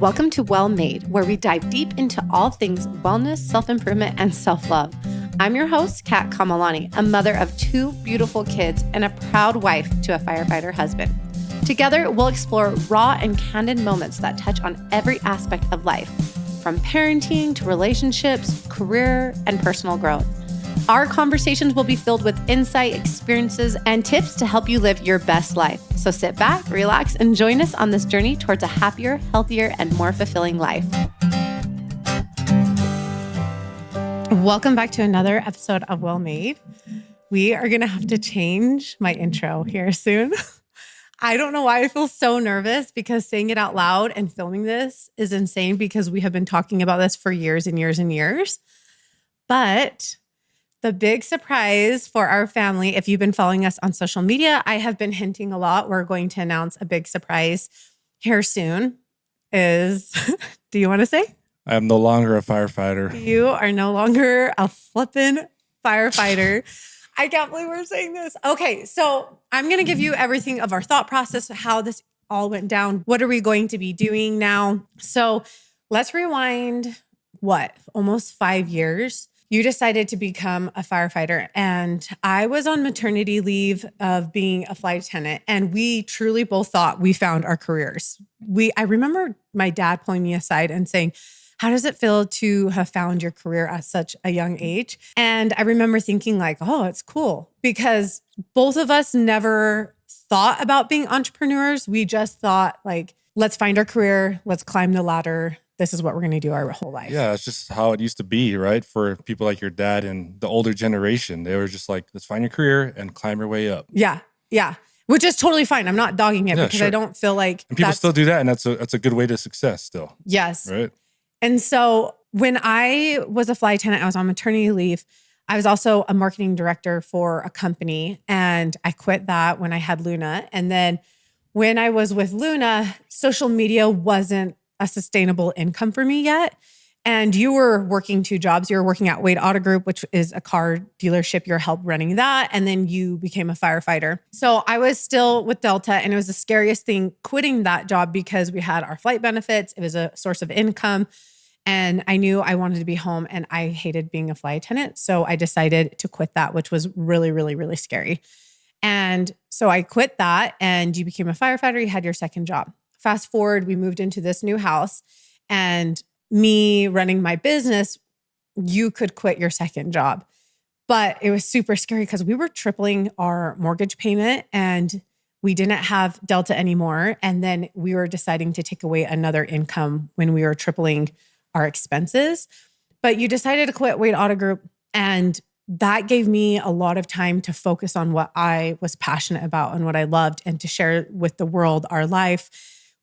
Welcome to Well Made, where we dive deep into all things wellness, self-improvement, and self-love. I'm your host, Kat Kamalani, a mother of two beautiful kids and a proud wife to a firefighter husband. Together, we'll explore raw and candid moments that touch on every aspect of life, from parenting to relationships, career, and personal growth. Our conversations will be filled with insight, experiences, and tips to help you live your best life. So sit back, relax, and join us on this journey towards a happier, healthier, and more fulfilling life. Welcome back to another episode of Well Made. We are going to have to change my intro here soon. I don't know why I feel so nervous because saying it out loud and filming this is insane because we have been talking about this for years and years and years. But the big surprise for our family, if you've been following us on social media, I have been hinting a lot. We're going to announce a big surprise here soon is, do you want to say? I am no longer a firefighter. You are no longer a flippin' firefighter. I can't believe we're saying this. Okay, so I'm going to give you everything of our thought process, how this all went down. What are we going to be doing now? So let's rewind, almost 5 years. You decided to become a firefighter, and I was on maternity leave of being a flight attendant, and we truly both thought we found our careers. I remember my dad pulling me aside and saying, how does it feel to have found your career at such a young age? And I remember thinking like, oh, it's cool, because both of us never thought about being entrepreneurs. We just thought like, let's find our career, let's climb the ladder. This is what we're going to do our whole life. Yeah, it's just how it used to be, right? For people like your dad and the older generation, they were just like, let's find your career and climb your way up. Yeah. Which is totally fine. I'm not dogging it because sure. I don't feel like and people still do that, and that's a good way to success still. Yes. Right. And so when I was a flight attendant, I was on maternity leave. I was also a marketing director for a company, and I quit that when I had Luna. And then when I was with Luna, social media wasn't a sustainable income for me yet. And you were working two jobs. You were working at Wade Auto Group, which is a car dealership. You helped running that. And then you became a firefighter. So I was still with Delta, and it was the scariest thing quitting that job because we had our flight benefits. It was a source of income. And I knew I wanted to be home, and I hated being a flight attendant. So I decided to quit that, which was really, really, really scary. And so I quit that, and you became a firefighter. You had your second job. Fast forward, we moved into this new house, and me running my business, you could quit your second job. But it was super scary because we were tripling our mortgage payment, and we didn't have Delta anymore. And then we were deciding to take away another income when we were tripling our expenses. But you decided to quit Wade Auto Group, and that gave me a lot of time to focus on what I was passionate about and what I loved, and to share with the world our life,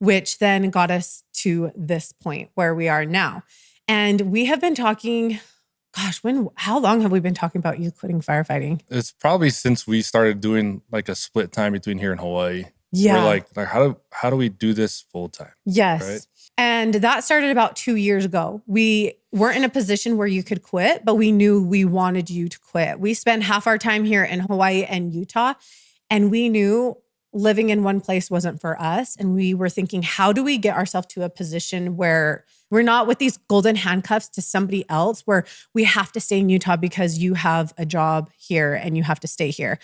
which then got us to this point where we are now. And we have been talking, how long have we been talking about you quitting firefighting? It's probably since we started doing like a split time between here and Hawaii. Yeah. We're like how do we do this full time? Yes. Right? And that started about 2 years ago. We weren't in a position where you could quit, but we knew we wanted you to quit. We spent half our time here in Hawaii and Utah, and we knew living in one place wasn't for us. And we were thinking, how do we get ourselves to a position where we're not with these golden handcuffs to somebody else, where we have to stay in Utah because you have a job here and you have to stay here.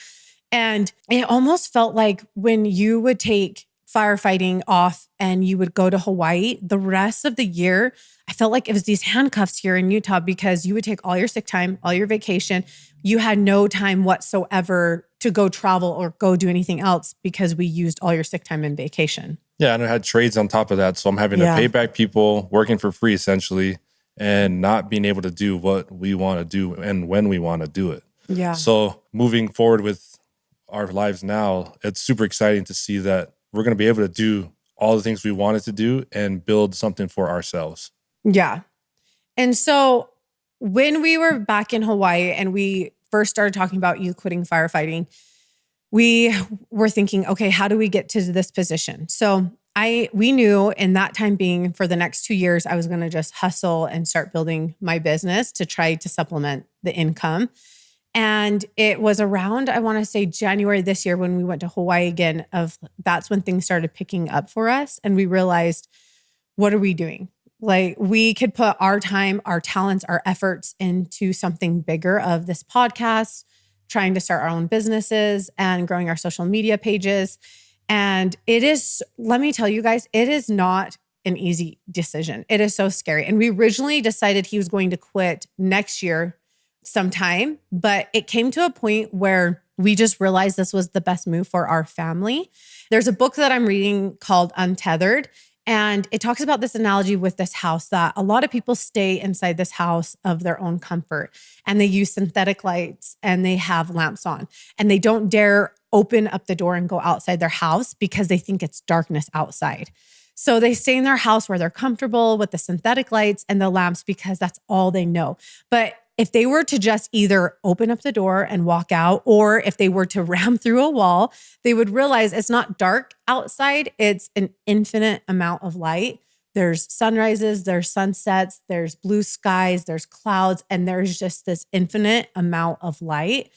And it almost felt like when you would take firefighting off and you would go to Hawaii, the rest of the year, I felt like it was these handcuffs here in Utah because you would take all your sick time, all your vacation. You had no time whatsoever to go travel or go do anything else because we used all your sick time and vacation. Yeah, and I had trades on top of that. So I'm having to pay back people, working for free essentially, and not being able to do what we want to do and when we want to do it. Yeah. So moving forward with our lives now, it's super exciting to see that we're going to be able to do all the things we wanted to do and build something for ourselves. Yeah. And so when we were back in Hawaii and we first started talking about you quitting firefighting, we were thinking, okay, how do we get to this position? So we knew in that time being for the next 2 years, I was going to just hustle and start building my business to try to supplement the income. And it was around, I want to say January this year when we went to Hawaii again, that's when things started picking up for us. And we realized what are we doing? Like we could put our time, our talents, our efforts into something bigger of this podcast, trying to start our own businesses and growing our social media pages. And it is, let me tell you guys, it is not an easy decision. It is so scary. And we originally decided he was going to quit next year sometime, but it came to a point where we just realized this was the best move for our family. There's a book that I'm reading called Untethered, and it talks about this analogy with this house that a lot of people stay inside this house of their own comfort, and they use synthetic lights and they have lamps on, and they don't dare open up the door and go outside their house because they think it's darkness outside. So they stay in their house where they're comfortable with the synthetic lights and the lamps because that's all they know. But if they were to just either open up the door and walk out, or if they were to ram through a wall, they would realize it's not dark outside. It's an infinite amount of light. There's sunrises, there's sunsets, there's blue skies, there's clouds, and there's just this infinite amount of light.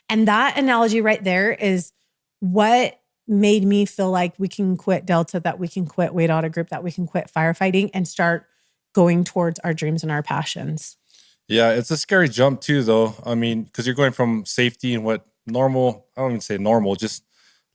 And that analogy right there is what made me feel like we can quit Delta, that we can quit Weight Auto Group, that we can quit firefighting and start going towards our dreams and our passions. Yeah, it's a scary jump too, though. I mean, because you're going from safety and what normal, I don't even say normal, just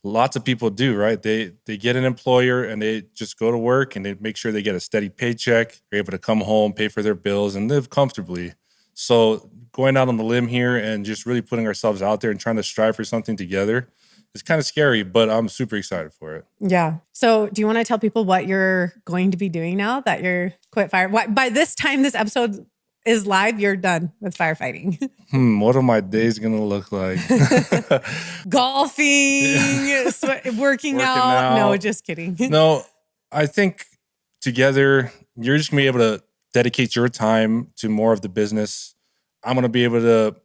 lots of people do, right? They get an employer and they just go to work and they make sure they get a steady paycheck. They're able to come home, pay for their bills, and live comfortably. So going out on the limb here and just really putting ourselves out there and trying to strive for something together is kind of scary, but I'm super excited for it. Yeah. So do you want to tell people what you're going to be doing now that you're quit fire? By this time this episode is live, you're done with firefighting. What are my days going to look like? Golfing, working out. No, just kidding. No, I think together, you're just going to be able to dedicate your time to more of the business. I'm going to be able to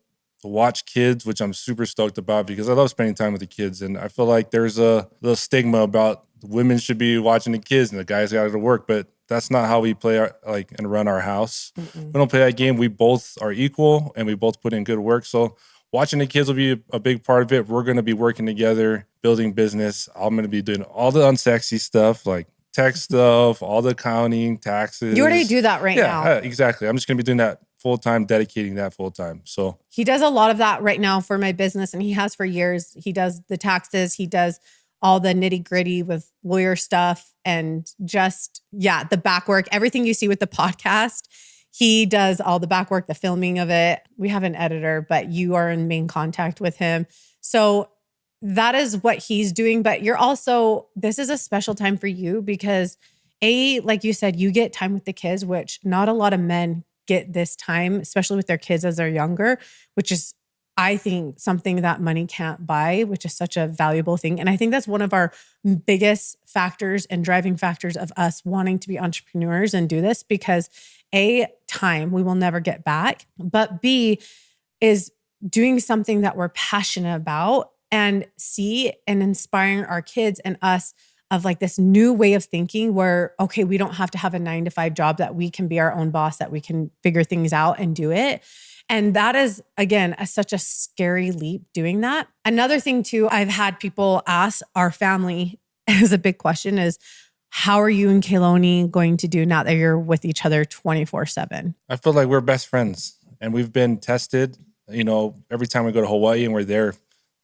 watch kids, which I'm super stoked about because I love spending time with the kids. And I feel like there's a little stigma about women should be watching the kids and the guys got to go to work, but that's not how we play and run our house. We don't play that game. We both are equal and we both put in good work. So watching the kids will be a big part of it. We're going to be working together, building business. I'm going to be doing all the unsexy stuff like tech stuff, all the accounting, taxes. You already do that right now. Yeah, exactly. I'm just going to be doing that full-time, dedicating that full-time. So he does a lot of that right now for my business, and he has for years. He does the taxes. He does all the nitty gritty with lawyer stuff and just, the back work, everything you see with the podcast. He does all the back work, the filming of it. We have an editor, but you are in main contact with him. So that is what he's doing. But you're also, this is a special time for you because like you said, you get time with the kids, which not a lot of men get this time, especially with their kids as they're younger, which is, I think, something that money can't buy, which is such a valuable thing. And I think that's one of our biggest factors and driving factors of us wanting to be entrepreneurs and do this because A, time we will never get back, but B, is doing something that we're passionate about, and C, and inspiring our kids and us of like this new way of thinking where, okay, we don't have to have a 9-to-5 job, that we can be our own boss, that we can figure things out and do it. And that is, again, such a scary leap doing that. Another thing too, I've had people ask our family as a big question is, how are you and Kayloni going to do now that you're with each other 24/7? I feel like we're best friends and we've been tested, every time we go to Hawaii and we're there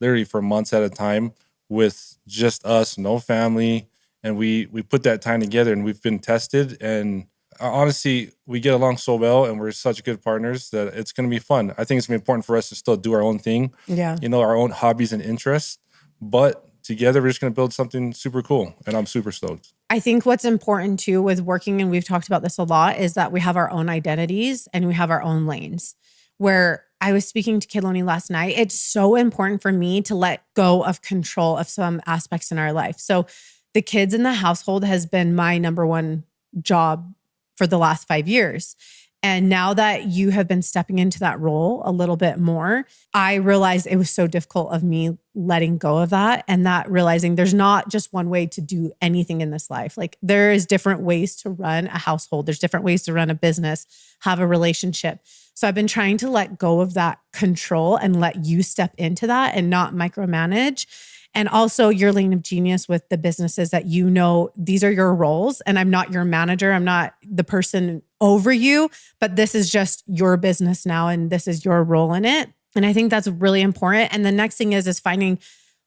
literally for months at a time with just us, no family. And we put that time together and we've been tested, and honestly, we get along so well and we're such good partners that it's going to be fun. I think it's going to be important for us to still do our own thing, our own hobbies and interests, but together we're just going to build something super cool, and I'm super stoked. I think what's important too with working, and we've talked about this a lot, is that we have our own identities and we have our own lanes. Where I was speaking to Kayloni last night, it's so important for me to let go of control of some aspects in our life. So the kids in the household has been my number one job for the last 5 years. And now that you have been stepping into that role a little bit more, I realized it was so difficult of me letting go of that, and that realizing there's not just one way to do anything in this life. Like there is different ways to run a household. There's different ways to run a business, have a relationship. So I've been trying to let go of that control and let you step into that and not micromanage. And also your lane of genius with the businesses that you know, these are your roles and I'm not your manager. I'm not the person over you, but this is just your business now and this is your role in it. And I think that's really important. And the next thing is finding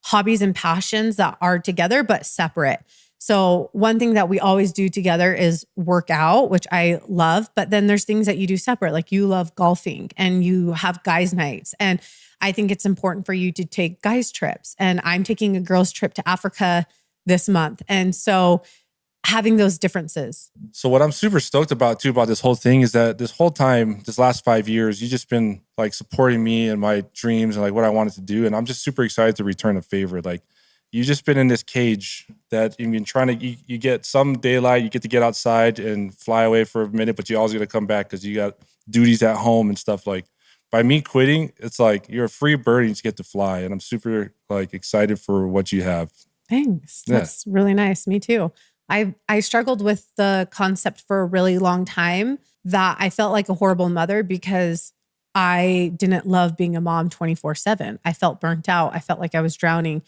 hobbies and passions that are together but separate. So one thing that we always do together is work out, which I love, but then there's things that you do separate. Like you love golfing and you have guys' nights. And I think it's important for you to take guys' trips. And I'm taking a girls' trip to Africa this month. And so having those differences. So what I'm super stoked about too about this whole thing is that this whole time, this last 5 years, you just been like supporting me and my dreams and like what I wanted to do. And I'm just super excited to return a favor. Like you've just been in this cage that you've been trying to, you get some daylight, you get to get outside and fly away for a minute, but you always got to come back because you got duties at home and stuff. Like by me quitting, it's like you're a free bird and you just get to fly. And I'm super like excited for what you have. Thanks. That's really nice. Me too. I struggled with the concept for a really long time that I felt like a horrible mother because I didn't love being a mom 24/7. I felt burnt out. I felt like I was drowning.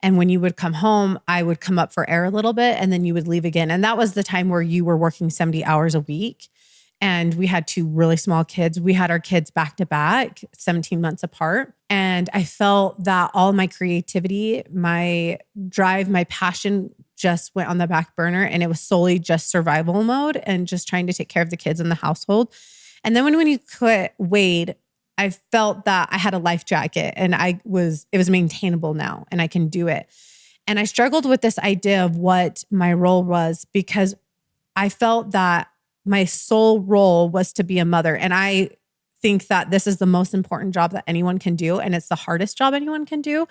And when you would come home, I would come up for air a little bit and then you would leave again. And that was the time where you were working 70 hours a week. And we had 2 really small kids. We had our kids back to back, 17 months apart. And I felt that all my creativity, my drive, my passion just went on the back burner. And it was solely just survival mode and just trying to take care of the kids in the household. And then when you quit Wade, I felt that I had a life jacket and it was maintainable now and I can do it. And I struggled with this idea of what my role was because I felt that my sole role was to be a mother. And I think that this is the most important job that anyone can do. And it's the hardest job anyone can do.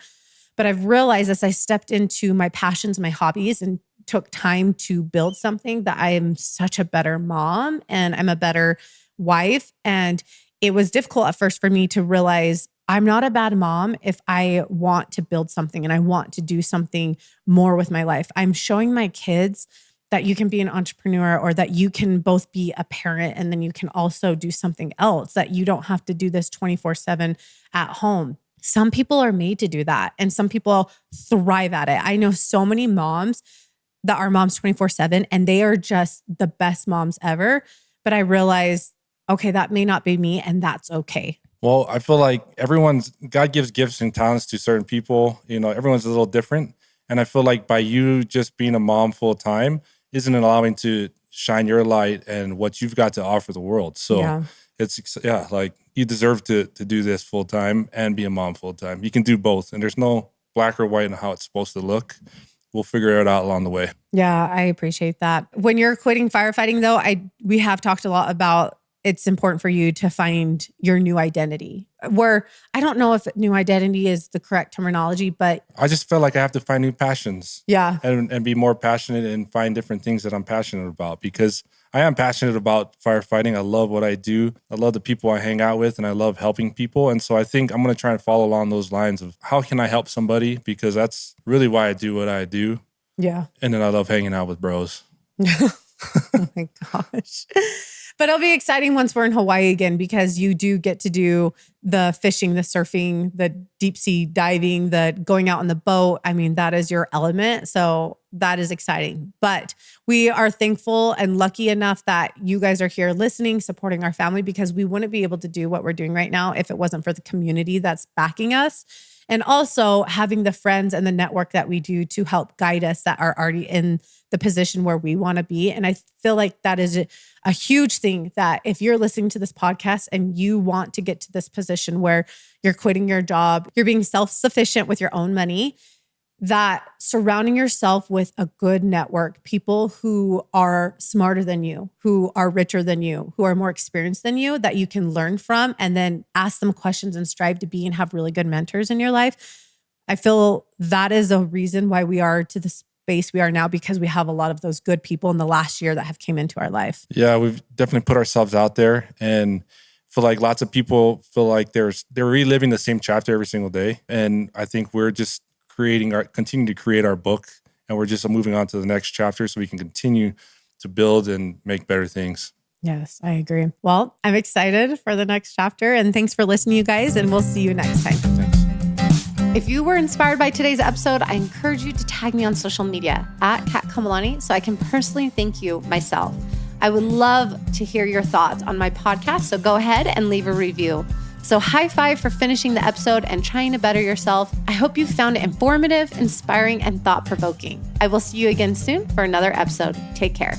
But I've realized as I stepped into my passions, my hobbies, and took time to build something that I am such a better mom and I'm a better wife. And it was difficult at first for me to realize I'm not a bad mom if I want to build something and I want to do something more with my life. I'm showing my kids that you can be an entrepreneur or that you can both be a parent and then you can also do something else, that you don't have to do this 24/7 at home. Some people are made to do that and some people thrive at it. I know so many moms that are moms 24/7 and they are just the best moms ever. But I realized, okay, that may not be me and that's okay. Well, I feel like God gives gifts and talents to certain people. You know, everyone's a little different. And I feel like by you just being a mom full time isn't allowing to shine your light and what you've got to offer the world. So like you deserve to do this full time and be a mom full time. You can do both. And there's no black or white in how it's supposed to look. We'll figure it out along the way. Yeah, I appreciate that. When you're quitting firefighting though, we have talked a lot about it's important for you to find your new identity. Where I don't know if new identity is the correct terminology, but I just felt like I have to find new passions. Yeah. And be more passionate and find different things that I'm passionate about because I am passionate about firefighting. I love what I do. I love the people I hang out with and I love helping people. And so I think I'm going to try and follow along those lines of how can I help somebody? Because that's really why I do what I do. Yeah. And then I love hanging out with bros. Oh my gosh. But it'll be exciting once we're in Hawaii again because you do get to do the fishing, the surfing, the deep sea diving, the going out on the boat. I mean, that is your element. So that is exciting. But we are thankful and lucky enough that you guys are here listening, supporting our family because we wouldn't be able to do what we're doing right now if it wasn't for the community that's backing us. And also having the friends and the network that we do to help guide us that are already in the position where we want to be. And I feel like that is a huge thing that if you're listening to this podcast and you want to get to this position where you're quitting your job, you're being self-sufficient with your own money, that surrounding yourself with a good network, people who are smarter than you, who are richer than you, who are more experienced than you, that you can learn from and then ask them questions and strive to be and have really good mentors in your life. I feel that is a reason why we are to the space we are now because we have a lot of those good people in the last year that have came into our life. Yeah, we've definitely put ourselves out there and feel like lots of people feel like they're reliving the same chapter every single day. And I think we're just continue to create our book and we're just moving on to the next chapter so we can continue to build and make better things. Yes, I agree. Well, I'm excited for the next chapter and thanks for listening, you guys, and we'll see you next time. Thanks. If you were inspired by today's episode, I encourage you to tag me on social media at Kat Kamalani so I can personally thank you myself. I would love to hear your thoughts on my podcast, so go ahead and leave a review. So high five for finishing the episode and trying to better yourself. I hope you found it informative, inspiring, and thought-provoking. I will see you again soon for another episode. Take care.